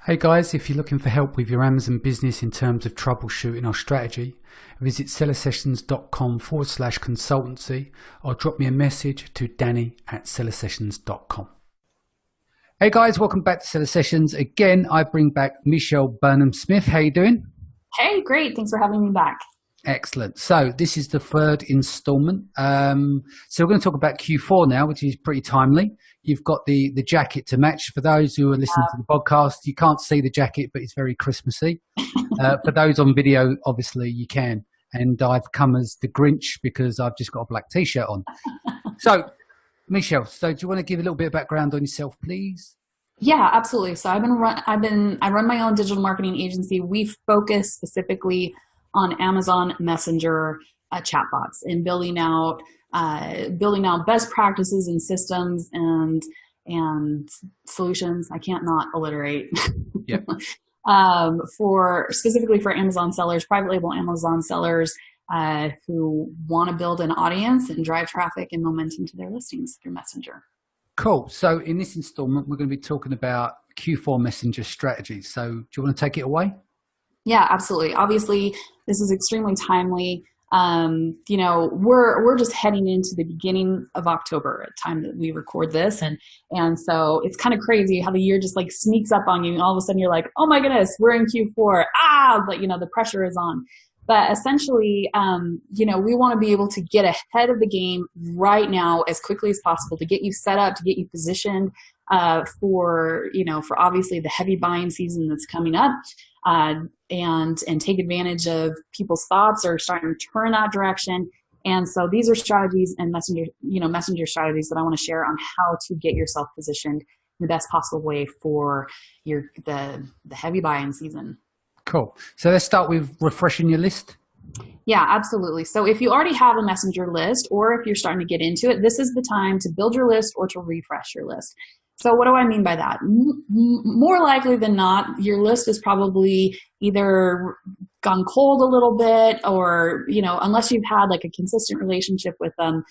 Hey guys, if you're looking for help with your Amazon business in terms of troubleshooting or strategy, visit sellersessions.com/consultancy or drop me a message to danny@sellersessions.com. Hey guys, welcome back to Seller Sessions. Again, I bring back Michelle Barnum-Smith. How you doing? Hey, great. Thanks for having me back. Excellent. So this is the third installment. So we're going to talk about Q4 now, which is pretty timely. You've got the jacket to match. For those who are listening to the podcast, you can't see the jacket, but it's very Christmassy. For those on video, obviously you can. And I've come as the Grinch because I've just got a black t-shirt on. So, Michelle, do you want to give a little bit of background on yourself, please? Yeah, absolutely. So I run my own digital marketing agency. We focus specifically on Amazon Messenger chatbots and building out best practices and systems and solutions. I can't not alliterate. Yep. Specifically for Amazon sellers, private label Amazon sellers who want to build an audience and drive traffic and momentum to their listings through Messenger. Cool. So in this installment, we're going to be talking about Q4 Messenger strategies. So do you want to take it away? Yeah, absolutely. Obviously, this is extremely timely. We're just heading into the beginning of October at the time that we record this. And so it's kind of crazy how the year just like sneaks up on you. And all of a sudden you're like, oh my goodness, we're in Q4. But the pressure is on. But essentially, we want to be able to get ahead of the game right now as quickly as possible to get you set up, to get you positioned for obviously the heavy buying season that's coming up. And take advantage of people's thoughts are starting to turn that direction. And so these are strategies and messenger strategies that I want to share on how to get yourself positioned in the best possible way for the heavy buying season. Cool. So let's start with refreshing your list. Yeah, absolutely. So if you already have a messenger list, or if you're starting to get into it, this is the time to build your list or to refresh your list. So what do I mean by that? More likely than not, your list is probably either gone cold a little bit or, unless you've had like a consistent relationship with them,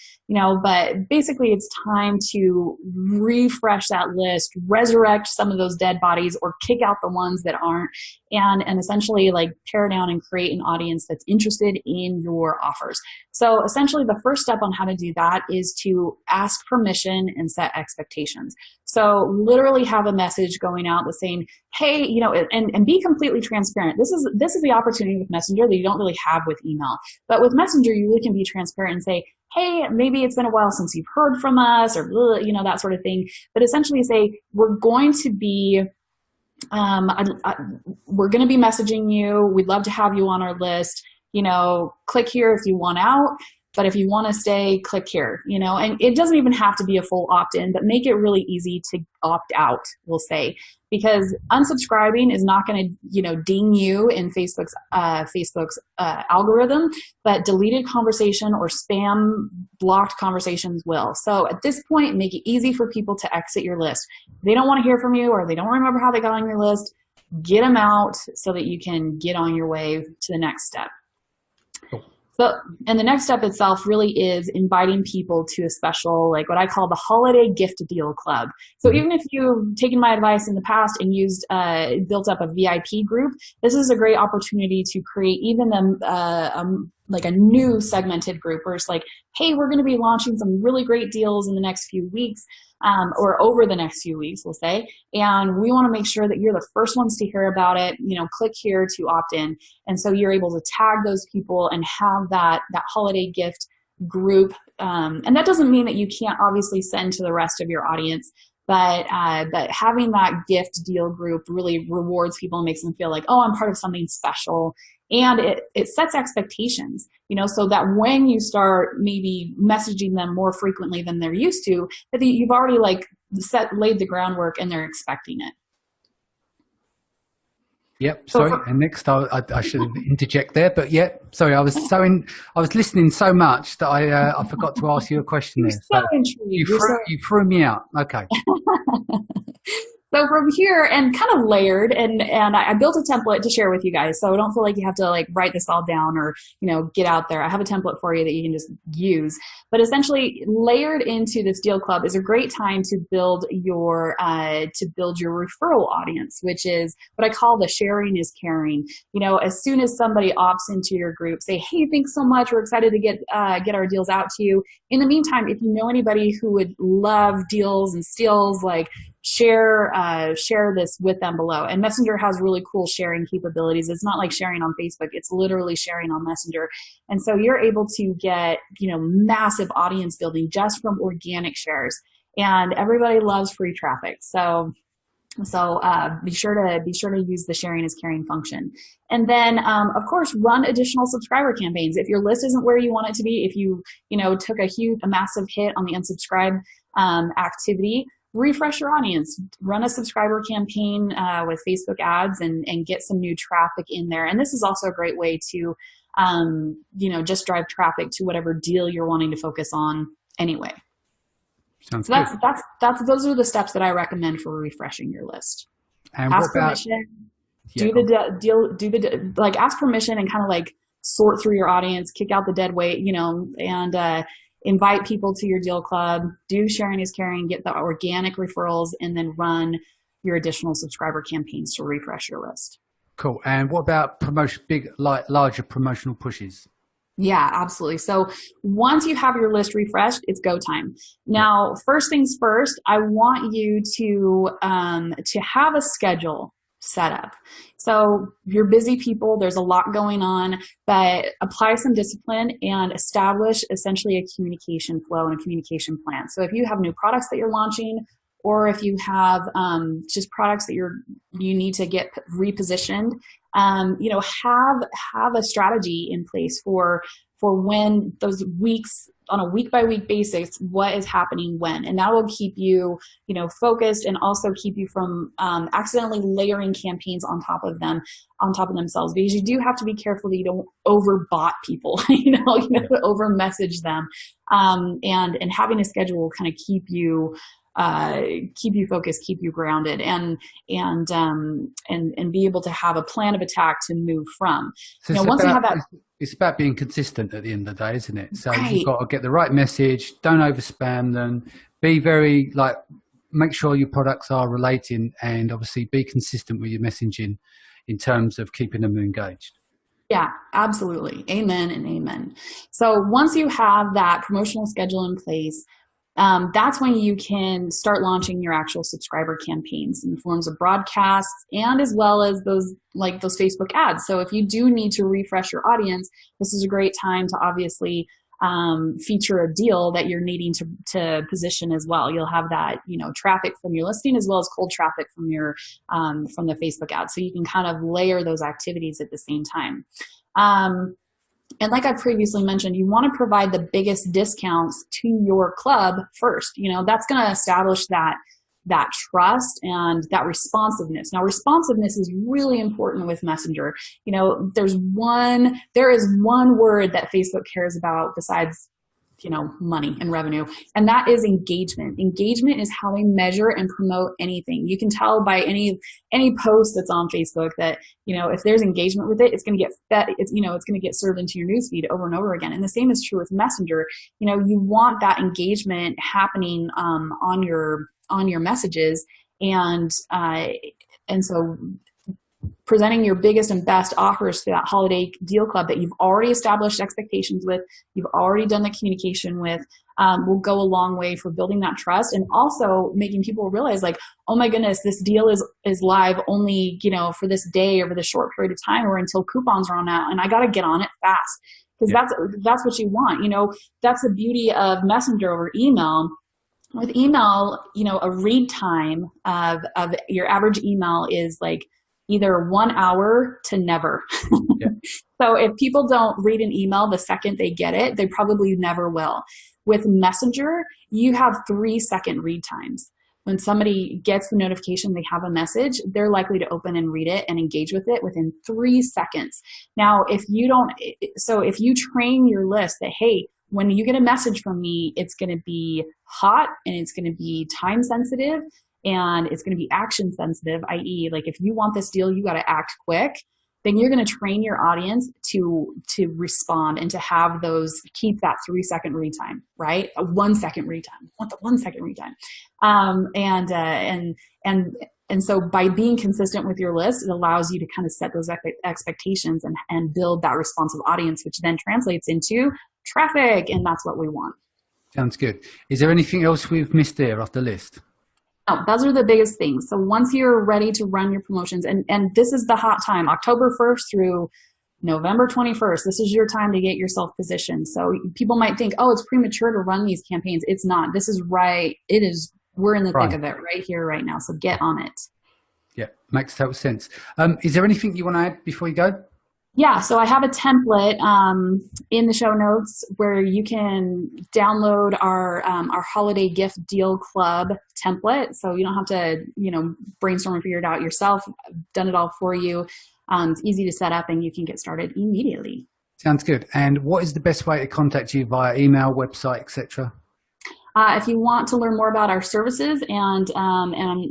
but basically it's time to refresh that list, resurrect some of those dead bodies or kick out the ones that aren't, and essentially like pare down and create an audience that's interested in your offers. So essentially the first step on how to do that is to ask permission and set expectations. So literally have a message going out that's saying, hey, and be completely transparent. This is the opportunity with Messenger that you don't really have with email. But with Messenger, you really can be transparent and say, hey, maybe it's been a while since you've heard from us or, that sort of thing. But essentially say, we're going to be messaging you. We'd love to have you on our list. Click here if you want out. But if you want to stay, click here, and it doesn't even have to be a full opt-in, but make it really easy to opt out, we'll say, because unsubscribing is not going to, ding you in Facebook's algorithm, but deleted conversation or spam blocked conversations will. So at this point, make it easy for people to exit your list. If they don't want to hear from you or they don't remember how they got on your list, get them out so that you can get on your way to the next step. So, and the next step itself really is inviting people to a special, like what I call the holiday gift deal club. So even if you've taken my advice in the past and built up a VIP group, this is a great opportunity to create even like a new segmented group where it's like, hey, we're going to be launching some really great deals in the next few weeks. Or over the next few weeks, we'll say. And we want to make sure that you're the first ones to hear about it. Click here to opt in. And so you're able to tag those people and have that holiday gift group. And that doesn't mean that you can't obviously send to the rest of your audience, but having that gift deal group really rewards people and makes them feel like, oh, I'm part of something special. And it sets expectations, so that when you start maybe messaging them more frequently than they're used to, that you've already laid the groundwork and they're expecting it. Yep. Sorry. And next, I should interject there, but yeah. Sorry, I was listening so much that I forgot to ask you a question there. So intrigued. You threw me out. Okay. So from here, and kind of layered, and I built a template to share with you guys. So don't feel like you have to like write this all down or, get out there. I have a template for you that you can just use. But essentially, layered into this deal club is a great time to build your referral audience, which is what I call the sharing is caring. As soon as somebody opts into your group, say, hey, thanks so much. We're excited to get our deals out to you. In the meantime, if you know anybody who would love deals and steals, like share this with them below. And Messenger has really cool sharing capabilities. It's not like sharing on Facebook. It's literally sharing on Messenger. And so you're able to get, massive audience building just from organic shares. And everybody loves free traffic. So be sure to use the sharing is caring function. And then, of course, run additional subscriber campaigns. If your list isn't where you want it to be, if you took a massive hit on the unsubscribe activity, refresh your audience, run a subscriber campaign with Facebook ads and get some new traffic in there. And this is also a great way to, just drive traffic to whatever deal you're wanting to focus on anyway. Sounds so good. those are the steps that I recommend for refreshing your list. And ask permission, ask permission and kind of like sort through your audience, kick out the dead weight, and invite people to your deal club, do sharing is caring, get the organic referrals, and then run your additional subscriber campaigns to refresh your list. Cool. And what about larger promotional pushes? Yeah, absolutely. So once you have your list refreshed, it's go time. Now, first things first, I want you to have a schedule set up. So you're busy people, there's a lot going on, but apply some discipline and establish essentially a communication flow and a communication plan. So if you have new products that you're launching, or if you have just products that you need to get repositioned, have a strategy in place for when those weeks, on a week-by-week basis, what is happening when, and that will keep you, focused and also keep you from accidentally layering campaigns on top of themselves, because you do have to be careful that you don't overbot people, over message them, and having a schedule will kind of keep you focused, keep you grounded, and be able to have a plan of attack to move from. So once you have that, it's about being consistent at the end of the day, isn't it? So right. You've got to get the right message. Don't overspam them. Be very make sure your products are relating, and obviously be consistent with your messaging in terms of keeping them engaged. Yeah, absolutely. Amen and amen. So once you have that promotional schedule in place, that's when you can start launching your actual subscriber campaigns in the forms of broadcasts and as well as those Facebook ads. So if you do need to refresh your audience, this is a great time to obviously feature a deal that you're needing to position as well. You'll have that, traffic from your listing as well as cold traffic from your from the Facebook ads. So you can kind of layer those activities at the same time. And like I previously mentioned, you want to provide the biggest discounts to your club first. That's going to establish that trust and that responsiveness. Now, responsiveness is really important with Messenger. There is one word that Facebook cares about besides money and revenue, and that is engagement. Engagement is how they measure and promote anything. You can tell by any post that's on Facebook that, if there's engagement with it, it's going to get fed, it's going to get served into your newsfeed over and over again. And the same is true with Messenger. You want that engagement happening on your messages, and so presenting your biggest and best offers to that holiday deal club that you've already established expectations with, you've already done the communication with, will go a long way for building that trust, and also making people realize oh my goodness, this deal is live only, for this day or for this short period of time or until coupons run out, and I got to get on it fast, because that's what you want. That's the beauty of Messenger over email. With email, a read time of your average email is either 1 hour to never. Yeah. So if people don't read an email the second they get it, they probably never will. With Messenger, you have 3-second read times. When somebody gets the notification they have a message, they're likely to open and read it and engage with it within 3 seconds. Now, if you train your list that, hey, when you get a message from me, it's going to be hot and it's going to be time sensitive, and it's going to be action sensitive, i.e. like if you want this deal, you got to act quick, then you're going to train your audience to respond and to have those, keep that 3-second read time, right? A 1-second read time. Want the 1-second read time. And so by being consistent with your list, it allows you to kind of set those expectations and build that responsive audience, which then translates into traffic. And that's what we want. Sounds good. Is there anything else we've missed there off the list? No, those are the biggest things. So once you're ready to run your promotions, and this is the hot time, October 1st through November 21st, this is your time to get yourself positioned. So people might think, oh, it's premature to run these campaigns. It's not. This is right. It is. We're in the thick of it right here, right now. So get on it. Yeah, makes total sense. Is there anything you want to add before you go? Yeah, so I have a template in the show notes where you can download our holiday gift deal club template. So you don't have to, brainstorm and figure it out yourself. I've done it all for you. It's easy to set up and you can get started immediately. Sounds good. And what is the best way to contact you via email, website, etc.? If you want to learn more about our services and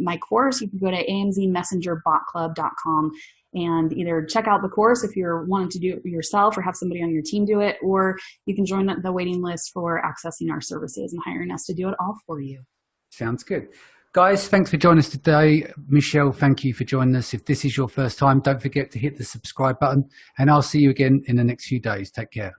my course, you can go to amzmessengerbotclub.com and either check out the course if you're wanting to do it yourself or have somebody on your team do it, or you can join the waiting list for accessing our services and hiring us to do it all for you. Sounds good. Guys, thanks for joining us today. Michelle, thank you for joining us. If this is your first time, don't forget to hit the subscribe button, and I'll see you again in the next few days. Take care.